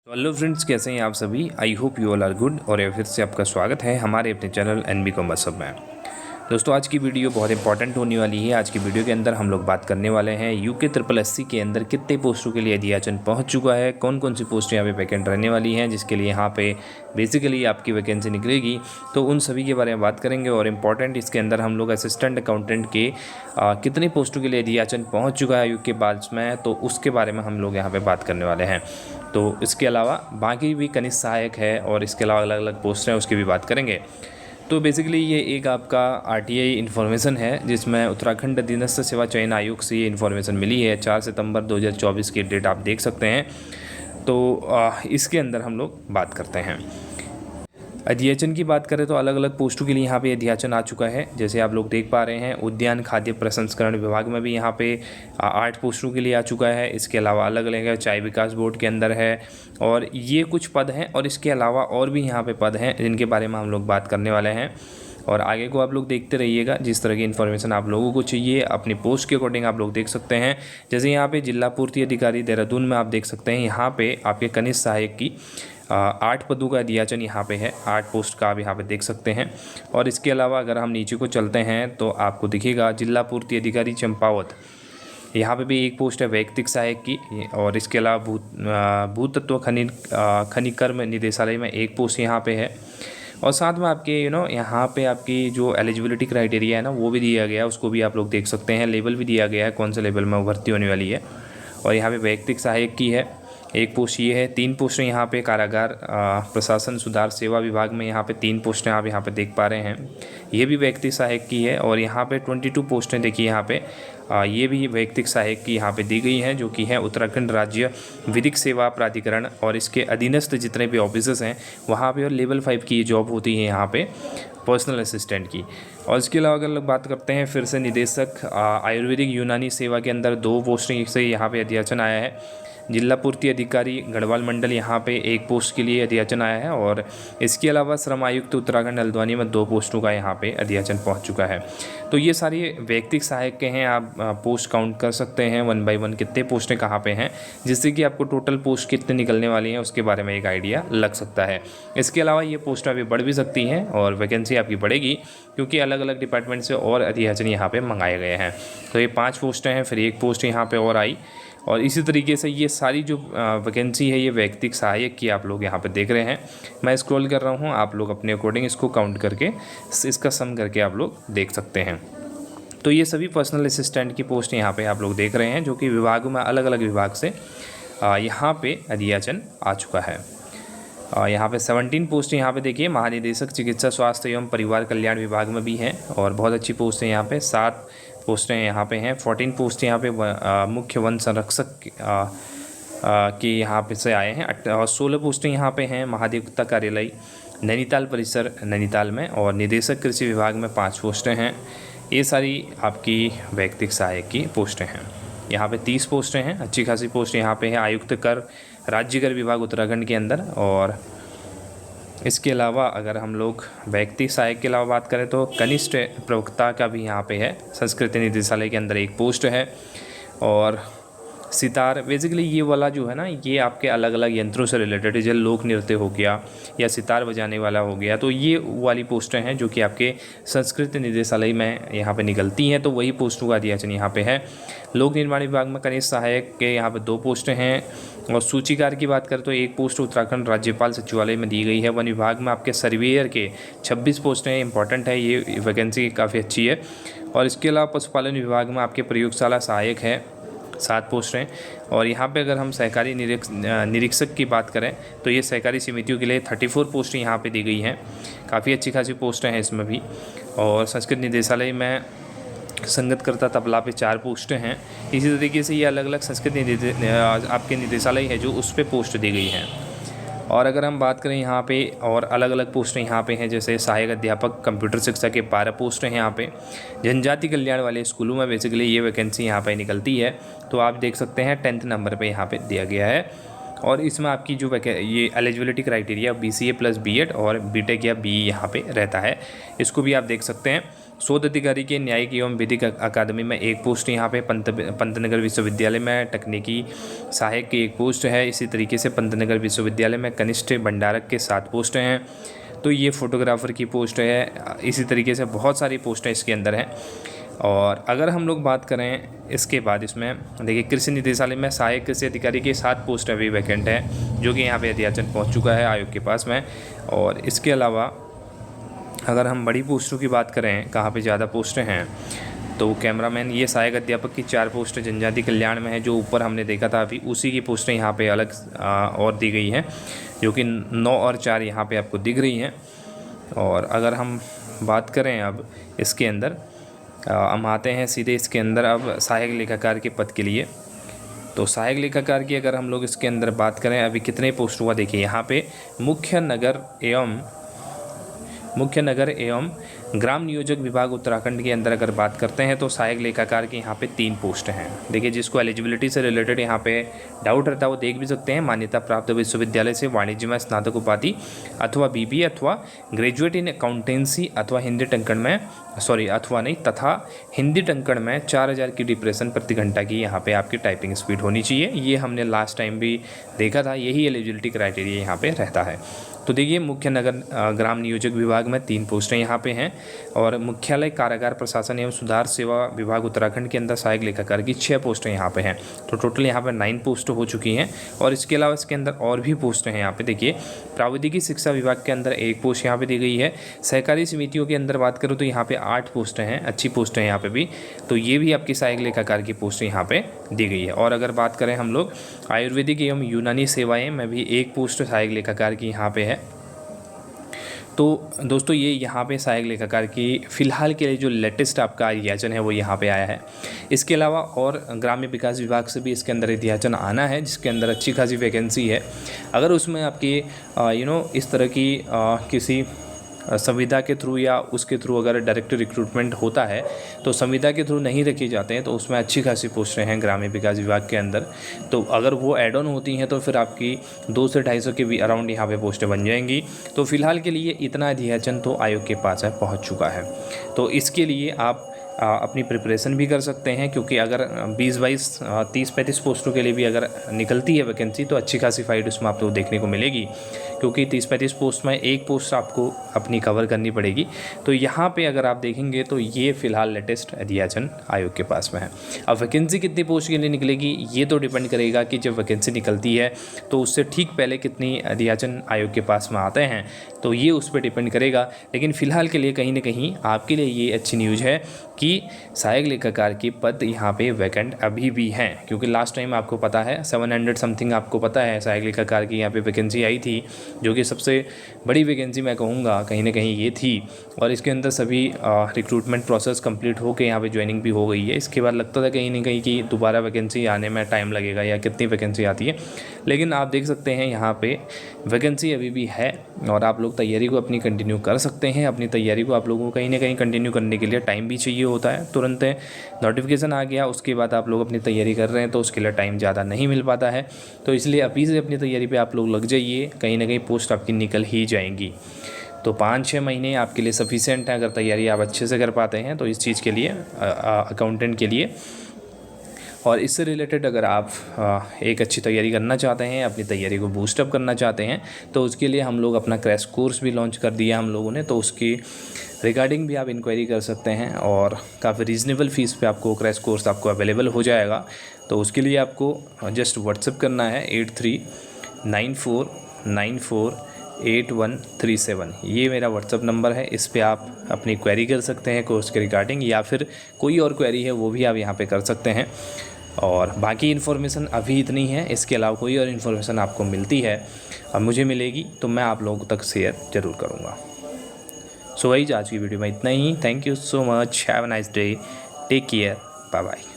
तो hello friends, कैसे हैं आप सभी। I hope you all are good. और फिर से आपका स्वागत है हमारे अपने चैनल एनबी कॉमर्स हब में। दोस्तों, आज की वीडियो बहुत इंपॉर्टेंट होने वाली है। आज की वीडियो के अंदर हम लोग बात करने वाले हैं यूके SSSC के अंदर कितने पोस्टों के लिए अध्याचन पहुंच चुका है, कौन कौन सी पोस्ट यहाँ पे वैकेंट रहने वाली हैं, जिसके लिए यहाँ पे बेसिकली आपकी वैकेंसी निकलेगी। तो उन सभी के बारे में बात करेंगे। और इम्पॉर्टेंट इसके अंदर हम लोग असिस्टेंट अकाउंटेंट के कितनी पोस्टों के लिए अध्याचन पहुँच चुका है यूके बाल्स में, तो उसके बारे में हम लोग यहाँ पर बात करने वाले हैं। तो इसके अलावा बाकी भी कनिष्ठ सहायक है और इसके अलावा अलग अलग पोस्ट हैं, उसकी भी बात करेंगे। तो बेसिकली ये एक आपका आरटीआई इन्फॉर्मेशन है, जिसमें उत्तराखंड अधीनस्थ सेवा चयन आयोग से ये इन्फॉर्मेशन मिली है। 4 सितंबर 2024 की डेट आप देख सकते हैं। तो इसके अंदर हम लोग बात करते हैं। अध्याचन की बात करें तो अलग अलग पोस्टों के लिए यहाँ पे अध्याचन आ चुका है। जैसे आप लोग देख पा रहे हैं, उद्यान खाद्य प्रसंस्करण विभाग में भी यहाँ पे 8 पोस्टों के लिए आ चुका है। इसके अलावा अलग अलग चाय विकास बोर्ड के अंदर है, और ये कुछ पद हैं। और इसके अलावा और भी यहाँ पे पद हैं जिनके बारे में हम लोग बात करने वाले हैं। और आगे को आप लोग देखते रहिएगा। जिस तरह की इन्फॉर्मेशन आप लोगों को चाहिए अपनी पोस्ट के अकॉर्डिंग आप लोग देख सकते हैं। जैसे यहाँ पे जिला पूर्ति अधिकारी देहरादून में आप देख सकते हैं, यहाँ पे आपके कनिष्ठ सहायक की 8 पदों का अध्याचन यहाँ पे है। 8 पोस्ट का आप यहाँ पे देख सकते हैं। और इसके अलावा अगर हम नीचे को चलते हैं तो आपको दिखेगा जिला पूर्ति अधिकारी चंपावत, यहाँ पे भी एक पोस्ट है वैयक्तिक सहायक की। और इसके अलावा भूतत्व खनिकर्म निदेशालय में एक पोस्ट यहाँ पे है। और साथ में आपके यहाँ पे आपकी जो एलिजिबिलिटी क्राइटेरिया है ना, वो भी दिया गया है। उसको भी आप लोग देख सकते हैं। लेवल भी दिया गया है, कौन से लेवल में भर्ती होने वाली है। और यहाँ पे वैयक्तिक सहायक की है एक पोस्ट, ये है। 3 पोस्टें यहाँ पे कारागार प्रशासन सुधार सेवा विभाग में यहाँ पे 3 पोस्टें आप यहाँ पे देख पा रहे हैं। ये भी वैयक्तिक सहायक की है। और यहाँ पे 22 पोस्टें देखिए यहाँ पे ये भी वैयक्तिक सहायक की यहाँ पे दी गई हैं, जो कि है उत्तराखंड राज्य विधिक सेवा प्राधिकरण और इसके अधीनस्थ जितने भी ऑफिसर्स हैं वहाँ पे। और लेवल 5 की जॉब होती है यहाँ पे पर्सनल असिस्टेंट की। और इसके अलावा अगर लोग बात करते हैं फिर से निदेशक आयुर्वेदिक यूनानी सेवा के अंदर 2 पोस्टें से यहाँ पे अध्याचन आया है। जिला पूर्ति अधिकारी गढ़वाल मंडल यहाँ पे एक पोस्ट के लिए अध्याचन आया है। और इसके अलावा श्रम आयुक्त उत्तराखंड हल्द्वानी में 2 पोस्टों का यहाँ पे अध्याचन पहुँच चुका है। तो ये सारी वैयक्तिक सहायक के हैं। आप पोस्ट काउंट कर सकते हैं 1 बाय 1 कितने पोस्टें कहाँ पे हैं, जिससे कि आपको टोटल पोस्ट कितने निकलने वाली हैं उसके बारे में एक आइडिया लग सकता है। इसके अलावा ये पोस्ट अभी बढ़ भी सकती हैं और वैकेंसी आपकी बढ़ेगी, क्योंकि अलग अलग डिपार्टमेंट से और अध्याचन यहाँ पे मंगाए गए हैं। तो ये 5 पोस्टें हैं, फिर 1 पोस्ट यहाँ पे और आई। और इसी तरीके से ये सारी जो वैकेंसी है ये वैयक्तिक सहायक की आप लोग यहाँ पे देख रहे हैं। मैं स्क्रॉल कर रहा हूँ, आप लोग अपने अकॉर्डिंग इसको काउंट करके इसका सम करके आप लोग देख सकते हैं। तो ये सभी पर्सनल असिस्टेंट की पोस्ट यहाँ पे आप लोग देख रहे हैं, जो कि विभागों में अलग अलग विभाग से यहाँ पे अध्याचन आ चुका है। यहाँ पे 17 पोस्ट यहाँ पे देखिए महानिदेशक चिकित्सा स्वास्थ्य एवं परिवार कल्याण विभाग में भी हैं, और बहुत अच्छी पोस्ट है यहाँ पे। 7 पोस्टें यहाँ पे हैं। 14 पोस्ट यहाँ पे मुख्य वन संरक्षक की यहाँ पे से आए हैं। 16 पोस्टें यहाँ पे हैं महाधिवक्ता कार्यालय नैनीताल परिसर नैनीताल में। और निदेशक कृषि विभाग में 5 पोस्टें हैं। ये सारी आपकी वैयक्तिक सहायक की पोस्टें हैं। यहाँ पे 30 पोस्टें हैं, अच्छी खासी पोस्ट यहाँ पे है आयुक्त कर राज्य कर विभाग उत्तराखंड के अंदर। और इसके अलावा अगर हम लोग वैयक्तिक सहायक के अलावा बात करें तो कनिष्ठ प्रवक्ता का भी यहाँ पे है। संस्कृति निदेशालय के अंदर एक पोस्ट है। और सितार, बेसिकली ये वाला जो है ना, ये आपके अलग अलग यंत्रों से रिलेटेड है। जैसे लोक नृत्य हो गया या सितार बजाने वाला हो गया, तो ये वाली पोस्टें हैं जो कि आपके संस्कृति निदेशालय में यहाँ पे निकलती हैं। तो वही पोस्टों का अध्याचन यहाँ पे है। लोक निर्माण विभाग में कनिष्ठ सहायक के यहाँ पे 2 पोस्टें हैं। और सूचीकार की बात करें तो 1 पोस्ट उत्तराखंड राज्यपाल सचिवालय में दी गई है। वन विभाग में आपके सर्वेयर के 26 पोस्टें इंपॉर्टेंट है, ये वैकेंसी काफ़ी अच्छी है। और इसके अलावा पशुपालन विभाग में आपके प्रयोगशाला सहायक है 7 पोस्टें। और यहाँ पे अगर हम सहकारी निरीक्षक की बात करें तो ये सहकारी समितियों के लिए 34 पोस्ट यहाँ पे दी गई हैं। काफ़ी अच्छी खासी पोस्टें हैं इसमें भी। और संस्कृत निदेशालय में संगतकर्ता तबला पे 4 पोस्टें हैं। इसी तरीके से ये अलग अलग संस्कृत आपके निदेशालय है जो उस पर पोस्ट दी गई हैं। और अगर हम बात करें यहाँ पे और अलग अलग पोस्टें यहाँ पे हैं, जैसे सहायक अध्यापक कंप्यूटर शिक्षा के 12 पोस्टें हैं यहाँ पे। जनजाति कल्याण वाले स्कूलों में बेसिकली ये वैकेंसी यहाँ पे निकलती है। तो आप देख सकते हैं 10th नंबर पे यहाँ पे दिया गया है। और इसमें आपकी जो ये एलिजिबिलिटी क्राइटेरिया BCA+ B.Ed और B.Tech या BE यहाँ पे रहता है, इसको भी आप देख सकते हैं। शोध अधिकारी के न्यायिक एवं विधिक अकादमी में एक पोस्ट यहाँ पे पंतनगर विश्वविद्यालय में तकनीकी सहायक की एक पोस्ट है। इसी तरीके से पंतनगर विश्वविद्यालय में कनिष्ठ भंडारक के 7 पोस्ट हैं। तो ये फोटोग्राफर की पोस्ट है। इसी तरीके से बहुत सारी पोस्टें इसके अंदर हैं। और अगर हम लोग बात करें इसके बाद इसमें देखिए कृषि निदेशालय में सहायक कृषि अधिकारी की 7 पोस्ट अभी वैकेंट है, जो कि यहाँ पे अध्याचन पहुँच चुका है आयोग के पास में। और इसके अलावा अगर हम बड़ी पोस्टों की बात करें, कहाँ पे ज़्यादा पोस्टें हैं, तो कैमरामैन ये सहायक अध्यापक की 4 पोस्टें जनजाति कल्याण में है, जो ऊपर हमने देखा था अभी उसी की पोस्टें यहाँ पे अलग और दी गई हैं, जो कि 9 और 4 यहाँ पे आपको दिख रही हैं। और अगर हम बात करें अब इसके अंदर हम आते हैं सीधे इसके अंदर अब सहायक लेखाकार के पद के लिए। तो सहायक लेखाकार की अगर हम लोग इसके अंदर बात करें अभी कितने पोस्ट हुआ, देखिए यहाँ पे मुख्य नगर एवं ग्राम नियोजक विभाग उत्तराखंड के अंदर अगर बात करते हैं तो सहायक लेखाकार की यहाँ पे 3 पोस्ट हैं। देखिए जिसको एलिजिबिलिटी से रिलेटेड यहाँ पे डाउट रहता है वो देख भी सकते हैं। मान्यता प्राप्त विश्वविद्यालय से वाणिज्य में स्नातक उपाधि अथवा बीबीए अथवा ग्रेजुएट इन अकाउंटेंसी अथवा हिंदी टंकण में तथा हिंदी टंकण में 4000 की डिप्रेशन प्रति घंटा की यहाँ पे आपकी टाइपिंग स्पीड होनी चाहिए। ये हमने लास्ट टाइम भी देखा था, यही एलिजिबिलिटी क्राइटेरिया यहाँ पे रहता है। तो देखिए मुख्य नगर ग्राम नियोजक विभाग में 3 पोस्टें यहाँ पे हैं। और मुख्यालय कारागार प्रशासन एवं सुधार सेवा विभाग उत्तराखंड के अंदर सहायक लेखाकार की 6 पोस्टें यहाँ पे हैं। तो टोटल यहाँ पे 9 पोस्ट हो चुकी हैं। और इसके अलावा इसके अंदर और भी पोस्टें हैं यहाँ पे। देखिए प्राविधिकी शिक्षा विभाग के अंदर 1 पोस्ट यहाँ पे दी गई है। सहकारी समितियों के अंदर बात करूँ तो यहाँ पे 8 पोस्टें हैं, अच्छी पोस्टें हैं यहाँ पे भी। तो ये भी आपकी सहायक लेखाकार की पोस्ट यहाँ पे दी गई है। और अगर बात करें हम लोग आयुर्वेदिक एवं यूनानी सेवाएं में भी 1 पोस्ट सहायक लेखाकार की यहाँ पे है। तो दोस्तों ये यहाँ पे सहायक लेखाकार की फ़िलहाल के लिए जो लेटेस्ट आपका अध्याचन है वो यहाँ पे आया है। इसके अलावा और ग्राम्य विकास विभाग से भी इसके अंदर अध्याचन आना है, जिसके अंदर अच्छी खासी वैकेंसी है। अगर उसमें आपकी इस तरह की किसी संविदा के थ्रू या उसके थ्रू अगर डायरेक्ट रिक्रूटमेंट होता है तो संविदा के थ्रू नहीं रखे जाते हैं, तो उसमें अच्छी खासी पोस्टें हैं ग्रामीण विकास विभाग के अंदर। तो अगर वो ऐड ऑन होती हैं तो फिर आपकी 200 से 250 के भी अराउंड यहाँ पे पोस्टें बन जाएंगी। तो फिलहाल के लिए इतना अध्याचन तो आयोग के पास है पहुँच चुका है। तो इसके लिए आप अपनी प्रिपरेशन भी कर सकते हैं, क्योंकि अगर 20-22 30-35 पोस्टों के लिए भी अगर निकलती है वैकेंसी तो अच्छी खासी फाइट उसमें आपको देखने को मिलेगी, क्योंकि 30-35 पोस्ट में 1 पोस्ट आपको अपनी कवर करनी पड़ेगी। तो यहाँ पे अगर आप देखेंगे तो ये फ़िलहाल लेटेस्ट अध्याचन आयोग के पास में है। अब वैकेंसी कितनी पोस्ट के लिए निकलेगी ये तो डिपेंड करेगा कि जब वैकेंसी निकलती है तो उससे ठीक पहले कितनी अध्याचन आयोग के पास में आते हैं, तो ये उस पर डिपेंड करेगा। लेकिन फ़िलहाल के लिए कहीं ना कहीं आपके लिए ये अच्छी न्यूज़ है कि सहायक लेखाकार की पद यहाँ पे वैकेंट अभी भी हैं, क्योंकि लास्ट टाइम आपको पता है 700 समथिंग आपको पता है सहायक लेखाकार की यहाँ पे वैकेंसी आई थी, जो कि सबसे बड़ी वैकेंसी मैं कहूँगा कहीं ना कहीं ये थी। और इसके अंदर सभी रिक्रूटमेंट प्रोसेस कंप्लीट होकर यहाँ पे ज्वाइनिंग भी हो गई है। इसके बाद लगता था कहीं ना कहीं कि दोबारा वैकेंसी आने में टाइम लगेगा या कितनी वैकेंसी आती है, लेकिन आप देख सकते हैं यहाँ पे वैकेंसी अभी भी है और आप लोग तैयारी को अपनी कंटिन्यू कर सकते हैं। अपनी तैयारी को आप लोगों को कहीं ना कहीं कंटिन्यू करने के लिए टाइम भी चाहिए होता है। तुरंत नोटिफिकेशन आ गया उसके बाद आप लोग अपनी तैयारी कर रहे हैं तो उसके लिए टाइम ज़्यादा नहीं मिल पाता है। तो इसलिए अभी से अपनी तैयारी पे आप लोग लग जाइए, कहीं ना कहीं पोस्ट आपकी निकल ही जाएंगी। तो 5-6 महीने आपके लिए सफिशिएंट है अगर तैयारी आप अच्छे से कर पाते हैं तो इस चीज़ के लिए अकाउंटेंट के लिए। और इससे रिलेटेड अगर आप एक अच्छी तैयारी करना चाहते हैं, अपनी तैयारी को बूस्टअप करना चाहते हैं, तो उसके लिए हम लोग अपना क्रैश कोर्स भी लॉन्च कर दिया हम लोगों ने। तो उसकी रिगार्डिंग भी आप इंक्वायरी कर सकते हैं और काफ़ी रीज़नेबल फ़ीस पे आपको क्रैश कोर्स आपको अवेलेबल हो जाएगा। तो उसके लिए आपको जस्ट व्हाट्सएप करना है 8394948137। ये मेरा व्हाट्सएप नंबर है, इस पे आप अपनी क्वेरी कर सकते हैं कोर्स के रिगार्डिंग, या फिर कोई और क्वेरी है वो भी आप यहाँ पे कर सकते हैं। और बाकी इन्फॉर्मेशन अभी इतनी है, इसके अलावा कोई और इन्फॉर्मेशन आपको मिलती है अब मुझे मिलेगी तो मैं आप लोगों तक शेयर ज़रूर करूँगा। सो गाइस आज की वीडियो में इतना ही। Thank you so much, have a nice day, take care, bye bye.